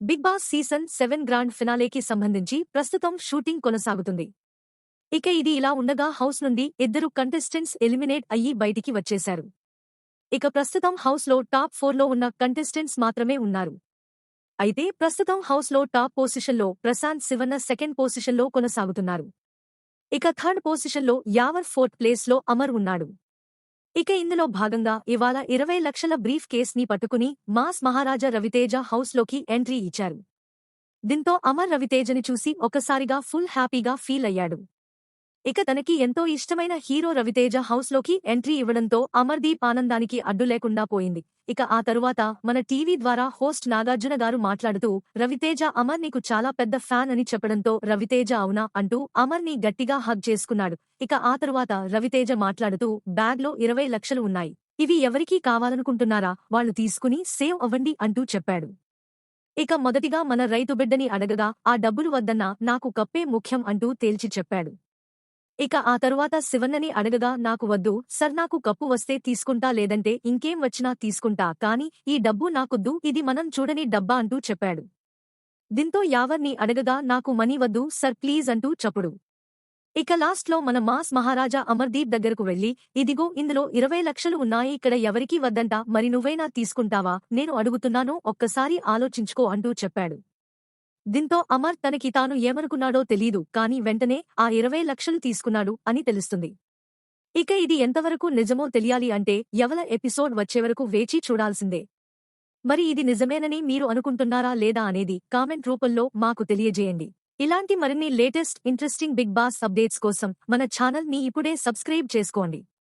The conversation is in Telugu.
బిగ్ బాస్ సీజన్ 7 గ్రాండ్ ఫినాలేకి సంబంధించి ప్రస్తుతం షూటింగ్ కొనసాగుతుంది. ఇక ఇది ఇలా ఉండగా హౌస్ నుండి ఇద్దరు కంటెస్టెంట్స్ ఎలిమినేట్ అయ్యి బయటికి వచ్చేశారు. ఇక ప్రస్తుతం హౌస్లో టాప్ 4లో ఉన్న కంటెస్టెంట్స్ మాత్రమే ఉన్నారు. అయితే ప్రస్తుతం హౌస్లో టాప్ పొజిషన్లో ప్రశాంత్ శివన్న సెకండ్ పొజిషన్లో కొనసాగుతున్నారు. ఇక థర్డ్ పొజిషన్లో యావర్ ఫోర్త్ ప్లేస్లో అమర్ ఉన్నాడు. ఇక ఇందులో భాగంగా ఇవాళ 20 లక్షల బ్రీఫ్ కేస్ని పట్టుకుని మాస్ మహారాజా రవితేజ హౌస్లోకి ఎంట్రీ ఇచ్చారు. దీంతో అమర్ రవితేజని చూసి ఒక్కసారిగా ఫుల్ హ్యాపీగా ఫీల్ అయ్యాడు. ఇక తనకి ఎంతో ఇష్టమైన హీరో రవితేజ హౌస్లోకి ఎంట్రీ ఇవ్వడంతో అమర్దీప్ ఆనందానికి అడ్డు లేకుండా పోయింది. ఇక ఆ తరువాత మన టీవీ ద్వారా హోస్ట్ నాగార్జున గారు మాట్లాడుతూ రవితేజ అమర్ నీకు చాలా పెద్ద ఫ్యాన్ అని చెప్పడంతో రవితేజ అవునా అంటూ అమర్ని గట్టిగా హగ్ చేసుకున్నాడు. ఇక ఆ తరువాత రవితేజ మాట్లాడుతూ బ్యాగ్లో 20 లక్షలు ఉన్నాయి. ఇవి ఎవరికీ కావాలనుకుంటున్నారా, వాళ్ళు తీసుకుని సేవ్ అవ్వండి అంటూ చెప్పాడు. ఇక మొదటిగా మన రైతు బిడ్డని అడగగా ఆ డబ్బులు వద్దన్నా నాకు కప్పే ముఖ్యం అంటూ తేల్చి చెప్పాడు. ఇక ఆ తరువాత శివన్నని అడగగా నాకు వద్దు సర్, నాకు కప్పు వస్తే తీసుకుంటా, లేదంటే ఇంకేం వచ్చినా తీసుకుంటా, కానీ ఈ డబ్బు నాకొద్దు, ఇది మనం చూడని డబ్బా అంటూ చెప్పాడు. దీంతో యావర్ని అడగగా నాకు మనీ వద్దు సర్ ప్లీజ్ అంటూ చప్పుడు. ఇక లాస్ట్లో మన మాస్ మహారాజా అమర్దీప్ దగ్గరకు వెళ్లి ఇదిగో ఇందులో 20 లక్షలు ఉన్నాయి, ఇక్కడ ఎవరికీ వద్దంట, మరి నువ్వైనా తీసుకుంటావా, నేను అడుగుతున్నాను ఒక్కసారి ఆలోచించుకో అంటూ చెప్పాడు. దీంతో అమర్ తనకి తాను ఏమనుకున్నాడో తెలీదు, కానీ వెంటనే ఆ 20 లక్షలు తీసుకున్నాడు అని తెలుస్తుంది. ఇక ఇది ఎంతవరకు నిజమో తెలియాలి అంటే యవల ఎపిసోడ్ వచ్చేవరకు వేచి చూడాల్సిందే. మరి ఇది నిజమేనని మీరు అనుకుంటున్నారా లేదా అనేది కామెంట్ రూపంలో మాకు తెలియజేయండి. ఇలాంటి మరిన్ని latest interesting Bigg Boss updates కోసం మన ఛానల్ ని ఇప్పుడే సబ్స్క్రైబ్ చేసుకోండి.